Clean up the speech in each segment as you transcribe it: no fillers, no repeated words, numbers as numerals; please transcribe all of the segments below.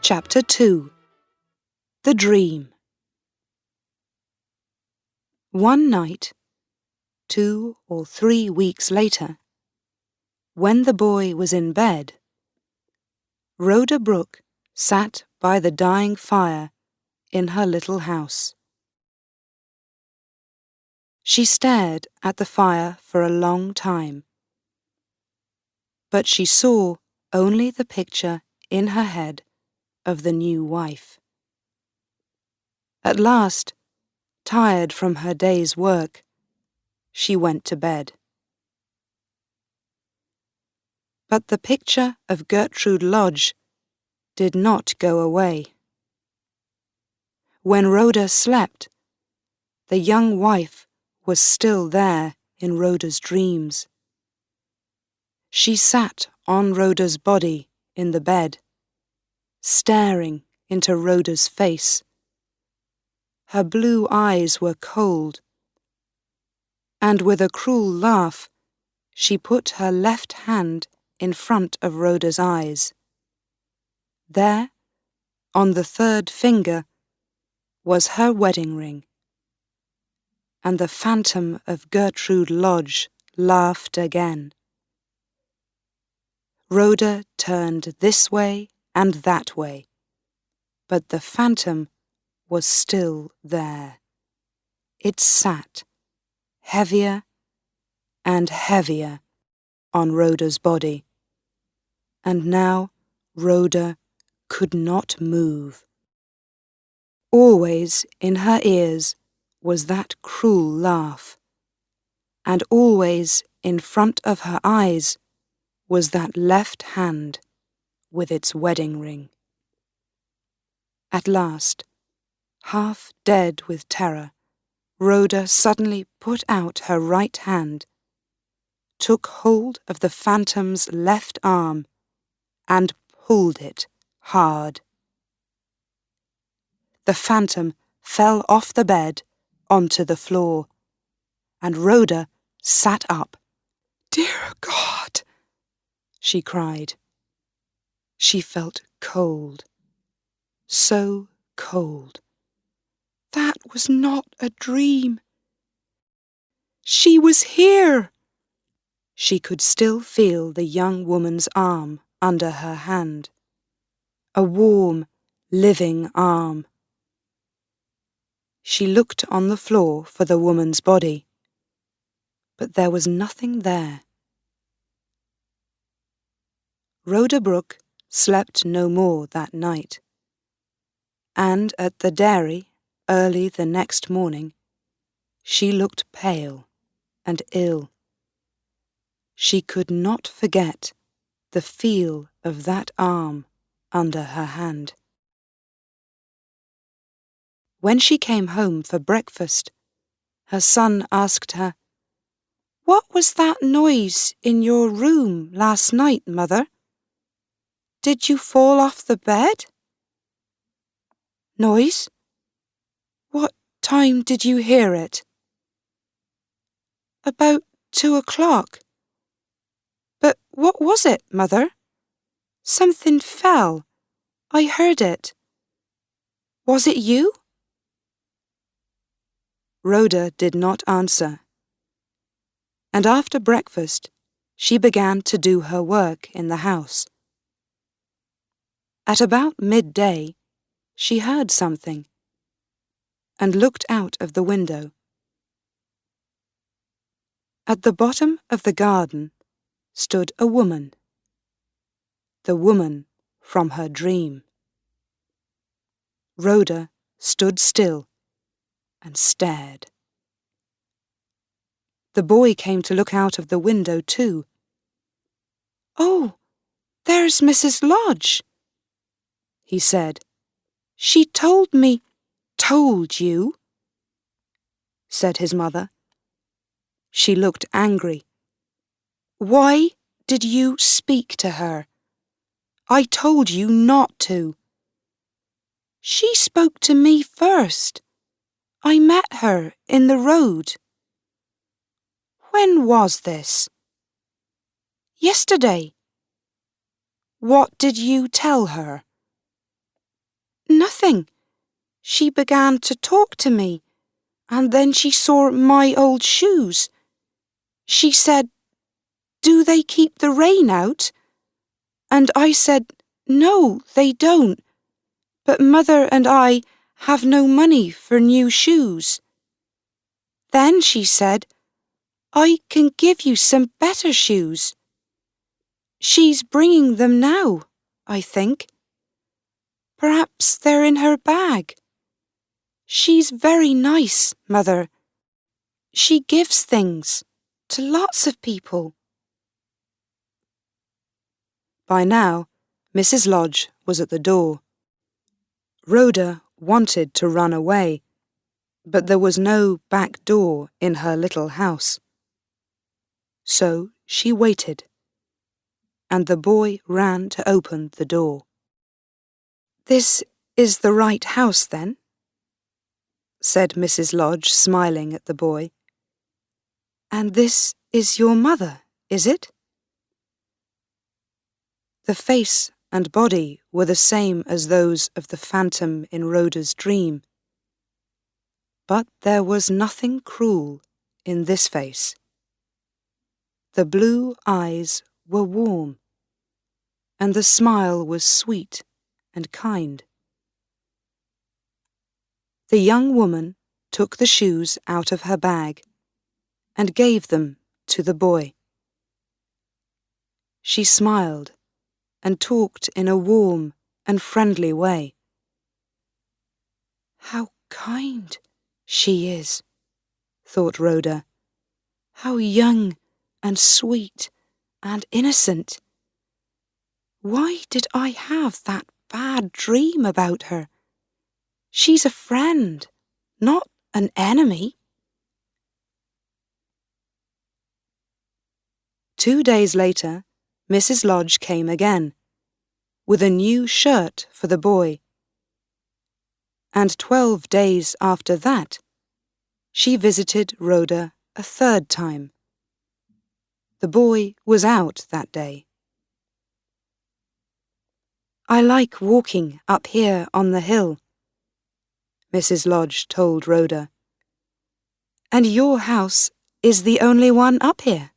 Chapter 2. The Dream. One night, 2 or 3 weeks later, when the boy was in bed, Rhoda Brooke sat by the dying fire in her little house. She stared at the fire for a long time, but she saw only the picture in her head of the new wife. At last, tired from her day's work, she went to bed. But the picture of Gertrude Lodge did not go away. When Rhoda slept, the young wife was still there in Rhoda's dreams. She sat on Rhoda's body in the bed, staring into Rhoda's face. Her blue eyes were cold, and with a cruel laugh, she put her left hand in front of Rhoda's eyes. There, on the 3rd finger, was her wedding ring, and the phantom of Gertrude Lodge laughed again. Rhoda turned this way and that way, but the phantom was still there. It sat, heavier and heavier, on Rhoda's body, and now Rhoda could not move. Always in her ears was that cruel laugh, and always in front of her eyes was that left hand with its wedding ring. At last, half dead with terror, Rhoda suddenly put out her right hand, took hold of the phantom's left arm, and pulled it hard. The phantom fell off the bed onto the floor, and Rhoda sat up. "Dear God!" she cried. She felt cold, so cold. That was not a dream. She was here. She could still feel the young woman's arm under her hand, a warm, living arm. She looked on the floor for the woman's body, but there was nothing there. Rhoda Brooke slept no more that night, and at the dairy, early the next morning, she looked pale and ill. She could not forget the feel of that arm under her hand. When she came home for breakfast, her son asked her, "What was that noise in your room last night, Mother? Did you fall off the bed?" "Noise? What time did you hear it?" "About 2 o'clock. But what was it, Mother? Something fell. I heard it. Was it you?" Rhoda did not answer, and after breakfast she began to do her work in the house. At about midday she heard something and looked out of the window. At the bottom of the garden stood a woman, the woman from her dream. Rhoda stood still and stared. The boy came to look out of the window too. "Oh, there's Mrs. Lodge," he said. "She told me—" "Told you?" said his mother. She looked angry. "Why did you speak to her? I told you not to." "She spoke to me first. I met her in the road." "When was this?" "Yesterday." "What did you tell her?" Nothing. She began to talk to me, and then she saw my old shoes. She said, "Do they keep the rain out?" And I said, "No, they don't. But Mother and I have no money for new shoes." Then she said, "I can give you some better shoes." She's bringing them now, I think. Perhaps they're in her bag. She's very nice, Mother. She gives things to lots of people. By now, Mrs. Lodge was at the door. Rhoda wanted to run away, but there was no back door in her little house. So she waited, and the boy ran to open the door. "This is the right house, then?" said Mrs. Lodge, smiling at the boy. "And this is your mother, is it?" The face and body were the same as those of the phantom in Rhoda's dream. But there was nothing cruel in this face. The blue eyes were warm, and the smile was sweet and kind. The young woman took the shoes out of her bag and gave them to the boy. She smiled and talked in a warm and friendly way. "How kind she is," thought Rhoda. "How young and sweet and innocent. Why did I have that bad dream about her? She's a friend, not an enemy." 2 days later, Mrs. Lodge came again, with a new shirt for the boy. And 12 days after that, she visited Rhoda a third time. The boy was out that day. "I like walking up here on the hill," Mrs. Lodge told Rhoda. "And your house is the only one up here."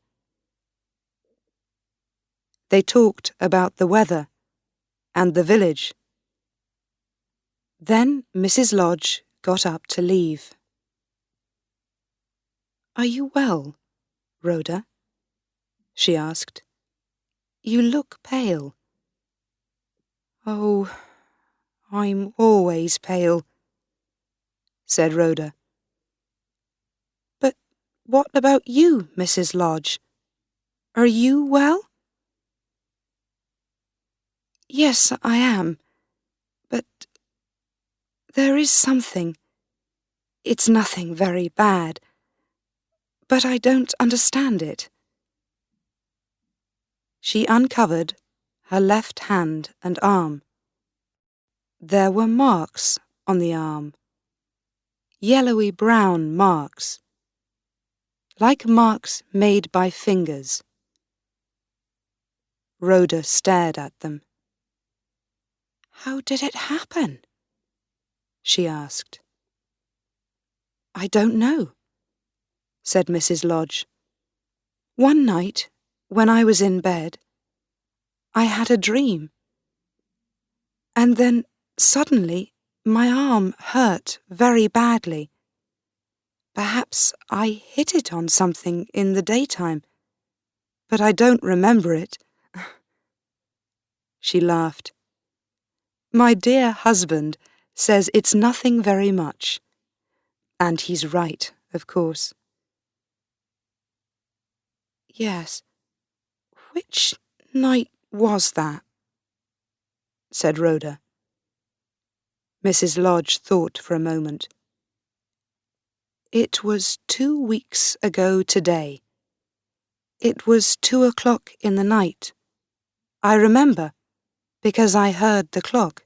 They talked about the weather and the village. Then Mrs. Lodge got up to leave. "Are you well, Rhoda?" she asked. "You look pale." "Oh, I'm always pale," said Rhoda. "But what about you, Mrs. Lodge? Are you well?" "Yes, I am, but there is something. It's nothing very bad, but I don't understand it." She uncovered her left hand and arm. There were marks on the arm, yellowy-brown marks, like marks made by fingers. Rhoda stared at them. "How did it happen?" she asked. "I don't know," said Mrs. Lodge. "One night, when I was in bed, I had a dream. And then, suddenly, my arm hurt very badly. Perhaps I hit it on something in the daytime, but I don't remember it." She laughed. "My dear husband says it's nothing very much. And he's right, of course." "Yes. Which night was that?" said Rhoda. Mrs. Lodge thought for a moment. "It was 2 weeks ago today. It was 2 o'clock in the night. I remember, because I heard the clock."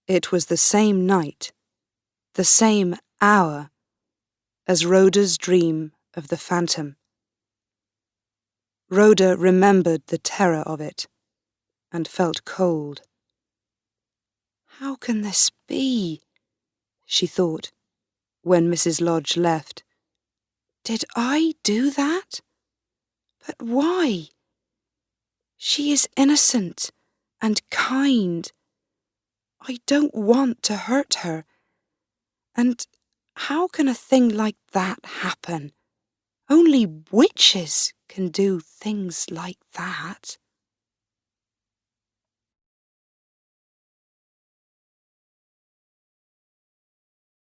It was the same night, the same hour, as Rhoda's dream of the phantom. Rhoda remembered the terror of it and felt cold. How can this be? She thought, when Mrs. Lodge left. Did I do that? But why? She is innocent and kind. I don't want to hurt her. And how can a thing like that happen? Only witches can do things like that.